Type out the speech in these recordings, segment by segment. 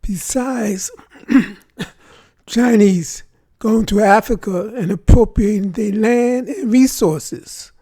Besides Chinese going to Africa and appropriating their land and resources,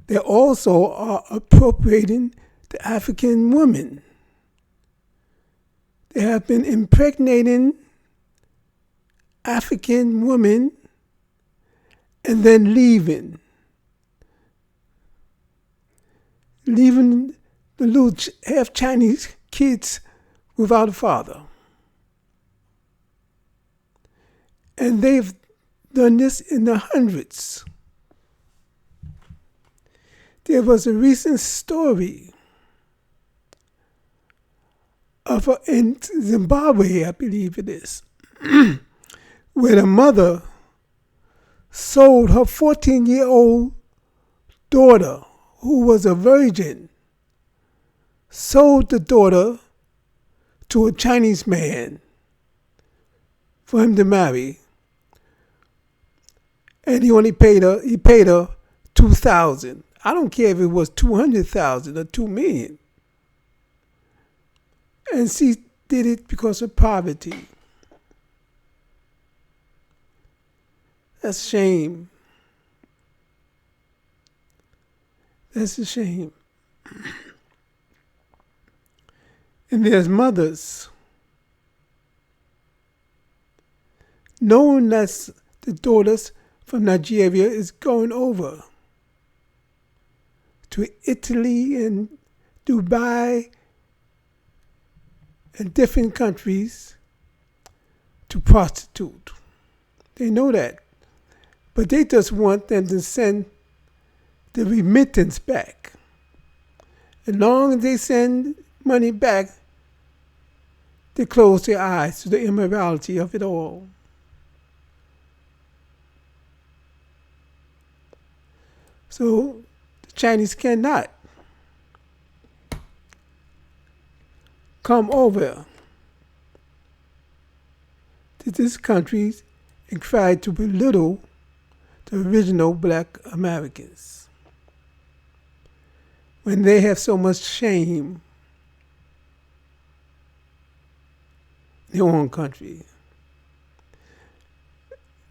they also are appropriating the African women. They have been impregnating African women and then leaving the little half Chinese kids without a father. And they've done this in the hundreds. There was a recent story in Zimbabwe, I believe it is, where the mother sold her 14-year-old daughter, who was a virgin, sold the daughter to a Chinese man for him to marry. And he paid her $2,000. I don't care if it was $200,000 or $2 million. And she did it because of poverty. That's a shame. That's a shame. And there's mothers, knowing that the daughters from Nigeria is going over to Italy and Dubai and different countries to prostitute. They know that. But they just want them to send the remittance back. As long as they send money back, they close their eyes to the immorality of it all. So the Chinese cannot come over to this country and try to belittle the original black Americans when they have so much shame in their own country.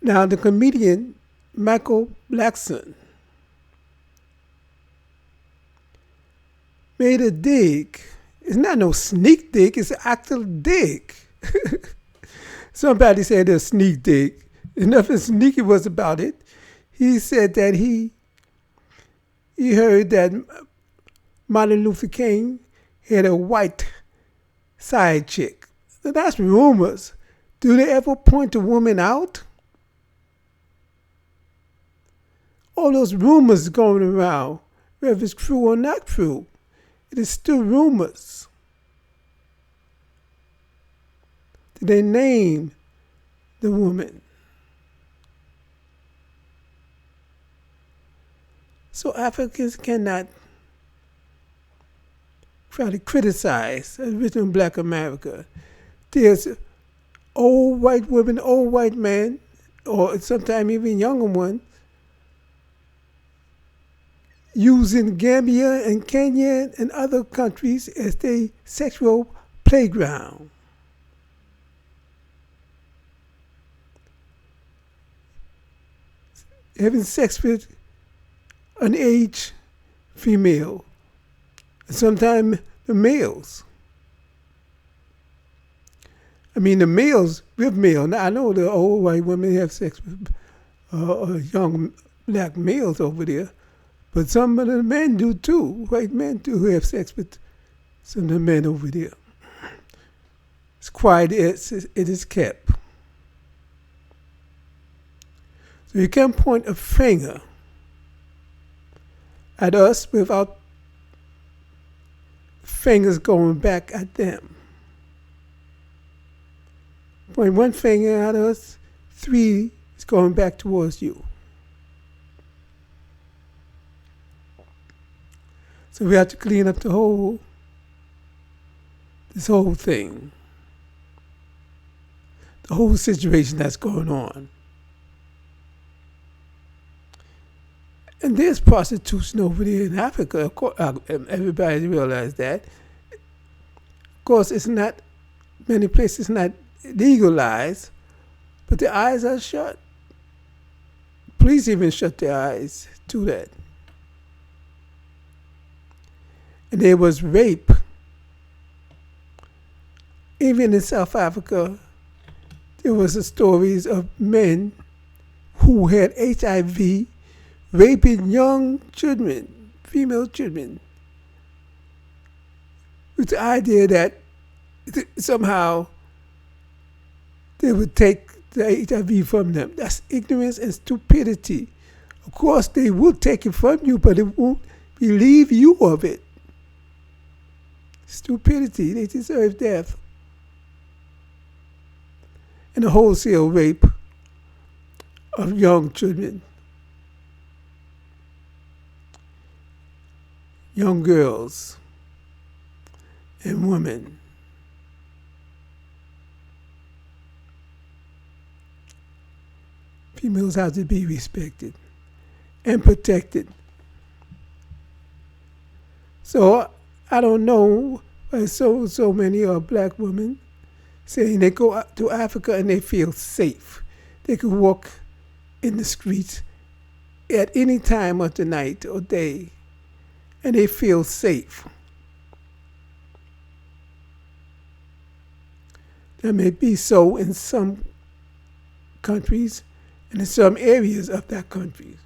Now, the comedian Michael Blackson made a dig. It's not no sneak dig, it's an actual dig. Somebody said a sneak dig. There's nothing sneaky was about it. He said that he heard that Martin Luther King had a white side chick. So that's rumors. Do they ever point a woman out? All those rumors going around, whether it's true or not true, it is still rumors. Did they name the woman? So Africans cannot try to criticize original black America. There's old white women, old white men, or sometimes even younger ones, using Gambia and Kenya and other countries as their sexual playground. Having sex with an age female, and sometimes the males. I mean, the males with male. Now, I know the old white women have sex with young black males over there, but some of the men do too. White men do have sex with some of the men over there. It's quiet, it is kept. So you can't point a finger at us without fingers going back at them. Point one finger at us, 3 is going back towards you. So we have to clean up this whole thing, the whole situation that's going on. And there's prostitution over there in Africa. Of course, everybody realizes that. Of course, it's not Many places not legalized, but their eyes are shut. Police even shut their eyes to that. And there was rape. Even in South Africa, there was the stories of men who had HIV raping young children, female children, with the idea that somehow they would take the HIV from them. That's ignorance and stupidity. Of course, they will take it from you, but it won't relieve you of it. Stupidity. They deserve death. And the wholesale rape of young children, young girls, and women. Females have to be respected and protected. So I don't know why so many are black women saying they go to Africa and they feel safe. They could walk in the streets at any time of the night or day and they feel safe. That may be so in some countries and in some areas of that country.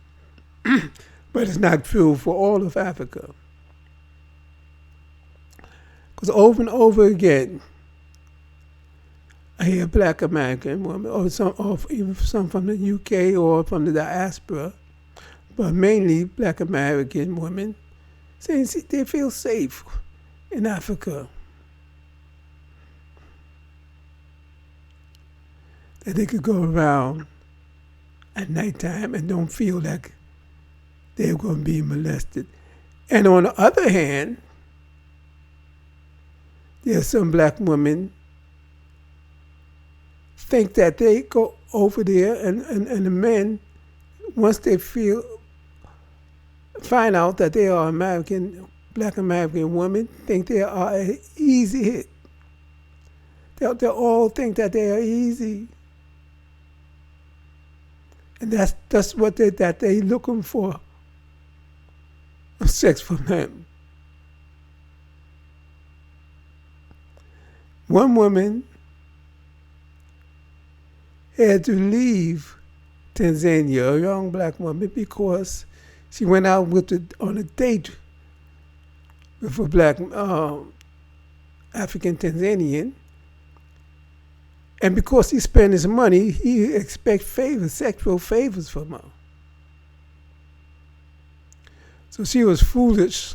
But it's not true for all of Africa. Because over and over again, I hear a black American woman, or some from the UK or from the diaspora, but mainly black American women, saying they feel safe in Africa. That they could go around at nighttime and don't feel like they're going to be molested. And on the other hand, there are some black women think that they go over there and the men, once they find out that they are black American women, think they are an easy hit. They all think that they are easy. And that's what they looking for. Sex from them. One woman had to leave Tanzania, a young black woman, because she went out on a date with a black African Tanzanian. And because he spent his money, he expects sexual favors from her. So she was foolish,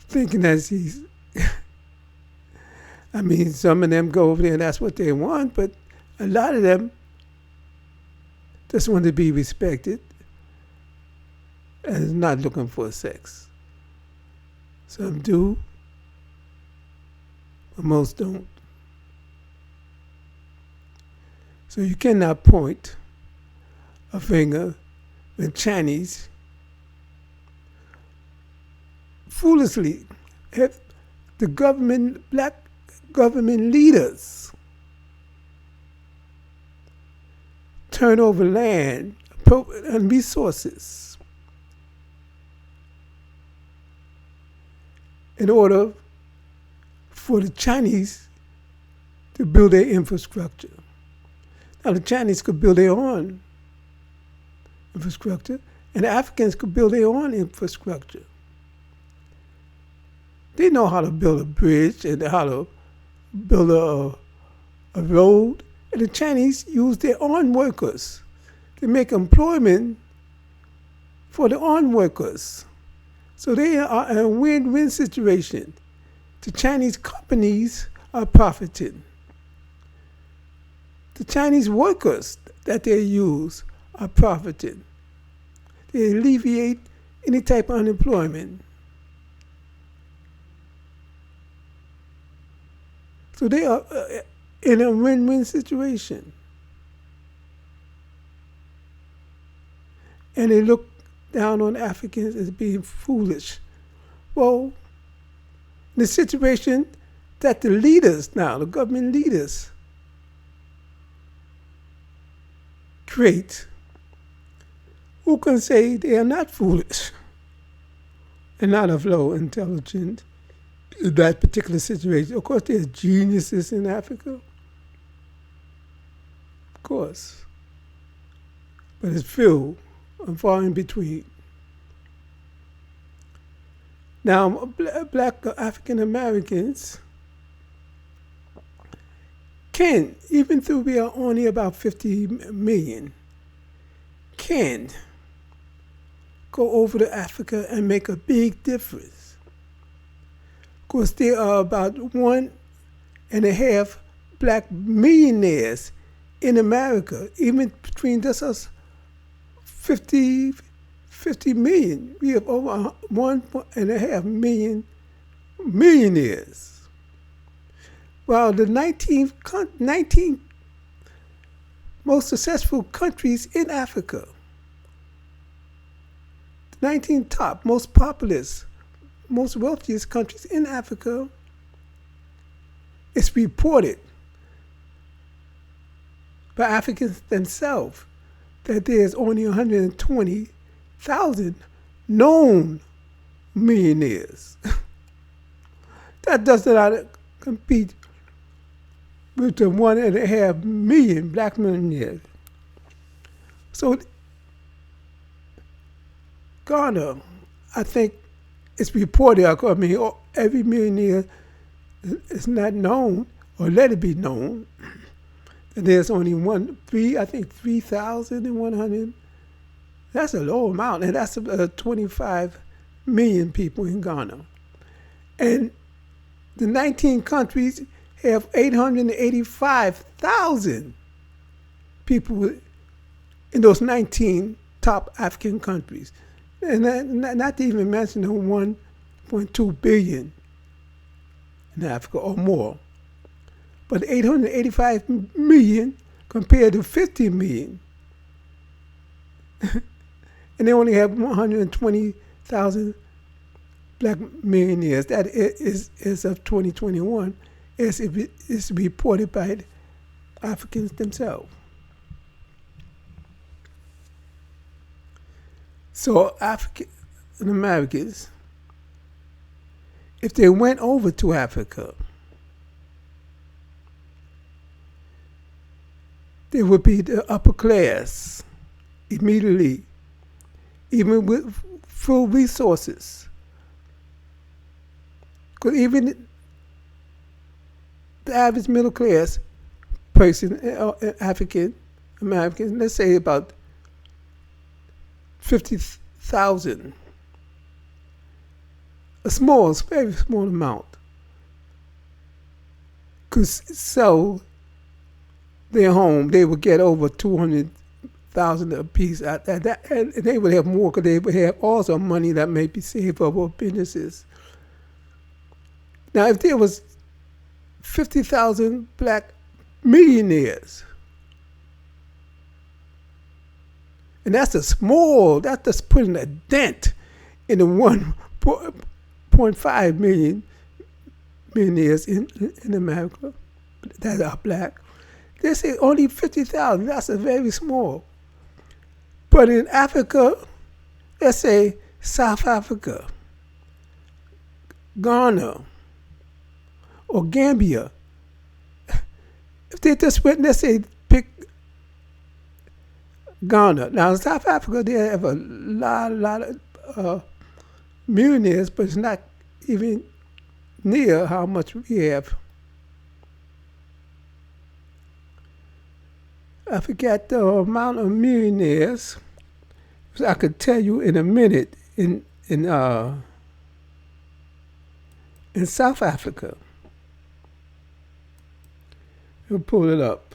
thinking that she's... I mean, some of them go over there and that's what they want, but a lot of them just want to be respected and is not looking for sex. Some do, but most don't. So you cannot point a finger when Chinese foolishly have the black government leaders turn over land and resources in order for the Chinese to build their infrastructure. Now the Chinese could build their own infrastructure and the Africans could build their own infrastructure. They know how to build a bridge and how to build a road. And the Chinese use their own workers to make employment for the own workers. So they are in a win-win situation. The Chinese companies are profiting. The Chinese workers that they use are profiting. They alleviate any type of unemployment. So they are in a win-win situation. And they look down on Africans as being foolish. Well, the situation that the leaders now, the government leaders, create, who can say they are not foolish and not of low intelligence in that particular situation? Of course, there's geniuses in Africa, of course, but it's few and far in between. Now, black African Americans can, even though we are only about 50 million, can go over to Africa and make a big difference. Of course, there are about 1.5 black millionaires in America, even between just us 50 million. We have over 1.5 million millionaires. While the 19 most successful countries in Africa, 19 top, most populous, most wealthiest countries in Africa, it's reported by Africans themselves that there's only 120,000 known millionaires. That does not compete with the 1.5 million black millionaires. So Ghana, I think it's reported, I mean, every millionaire is not known, or let it be known, and there's only 3,100. That's a low amount, and that's 25 million people in Ghana. And the 19 countries have 885,000 people in those 19 top African countries. And not to even mention the 1.2 billion in Africa or more. But 885 million compared to 50 million. And they only have 120,000 black millionaires. That is of 2021, as it is reported by the Africans themselves. So African Americans, if they went over to Africa, they would be the upper class immediately, even with full resources. Because even the average middle class person, African American, let's say about 50,000, a very small amount, could sell their home. They would get over 200,000 apiece at that, and they would have more because they would have also money that may be saved up for businesses. Now, if there was 50,000 black millionaires, and that's just putting a dent in the 1.5 million millionaires in America that are black. They say only 50,000. That's a very small. But in Africa, let's say South Africa, Ghana, or Gambia, if they just went, let's say, pick Ghana. Now, in South Africa, they have a lot of millionaires, but it's not even near how much we have. I forget the amount of millionaires. I could tell you in a minute in South Africa. We'll pull it up.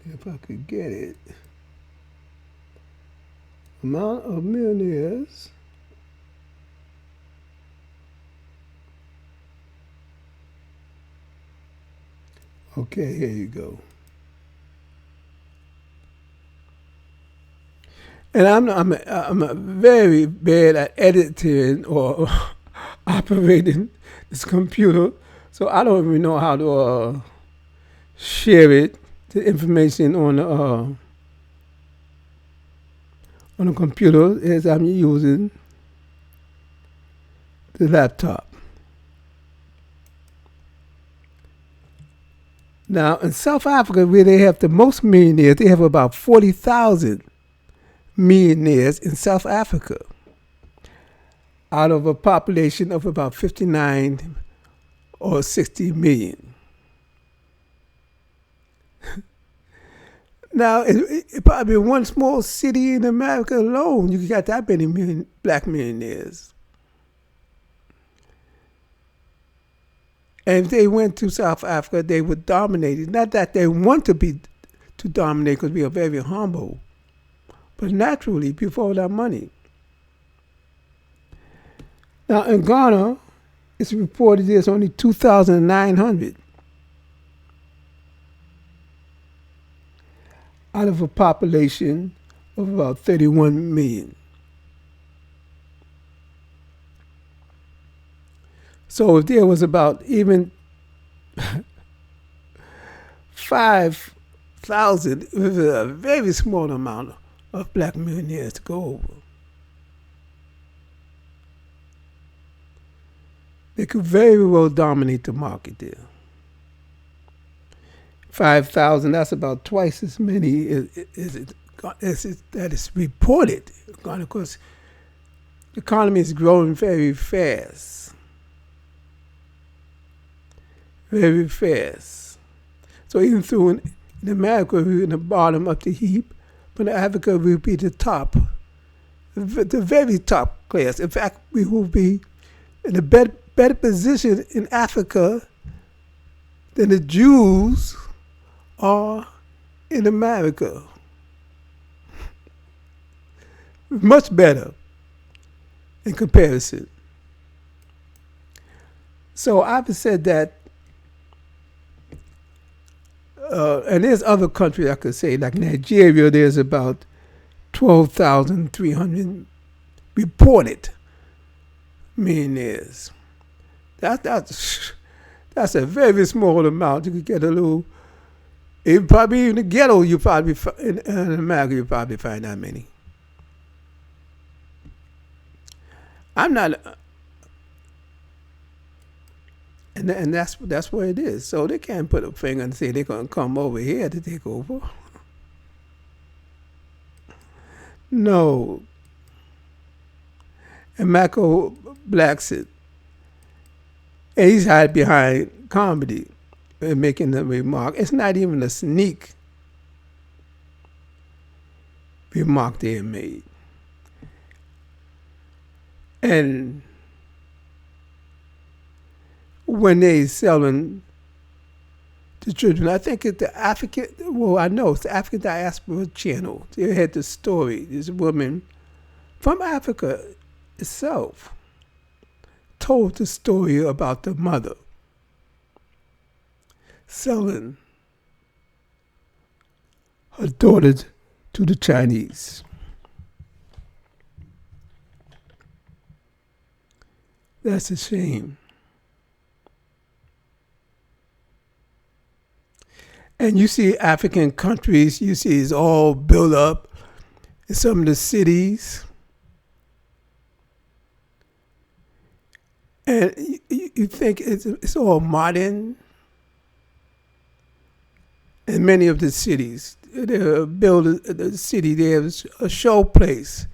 If I could get it. Amount of millionaires. Okay, here you go. And I'm a very bad at editing or operating this computer, so I don't even know how to share it, the information on the computer as I'm using the laptop. Now, in South Africa, where they have the most millionaires, they have about 40,000 millionaires in South Africa out of a population of about 59 or 60 million. Now, it probably one small city in America alone, you got that many black millionaires. And if they went to South Africa, they would dominate it. Not that they want to dominate, because we are very humble, but naturally, before that money. Now, in Ghana, it's reported there's only 2,900 out of a population of about 31 million. So if there was about even 5,000, it was a very small amount of black millionaires to go over. They could very well dominate the market there. 5,000, that's about twice as many as that is reported. Of course, the economy is growing very fast. Very fast. So even though in America we're in the bottom of the heap, but in Africa we'll be the top, the very top class. In fact, we will be in a better position in Africa than the Jews are in America. Much better in comparison. So I've said that. And there's other countries I could say, like Nigeria, there's about 12,300 reported millionaires. That's a very small amount. You could get a little, probably in the ghetto, in America, you probably find that many. I'm not, and that's where it is. So they can't put a finger and say they're going to come over here to take over. No. And Michael Blacksett, and he's hiding behind comedy and making the remark. It's not even a sneak remark they have made. And when they selling the children, I think it's the African, well, I know it's the African Diaspora Channel. They had the story, this woman from Africa itself told the story about the mother selling her daughter to the Chinese. That's a shame. And you see African countries, you see it's all built up in some of the cities. And you think it's all modern. In many of the cities, they build the city, there's a show place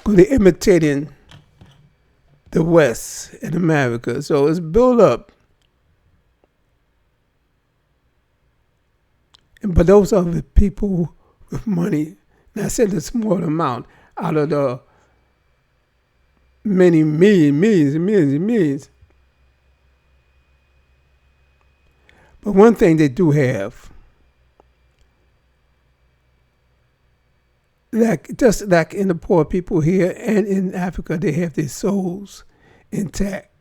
where they're imitating the West in America. So it's built up. But those are the people with money. And I said a small amount out of the many millions and millions. But one thing they do have, just like in the poor people here and in Africa, they have their souls intact.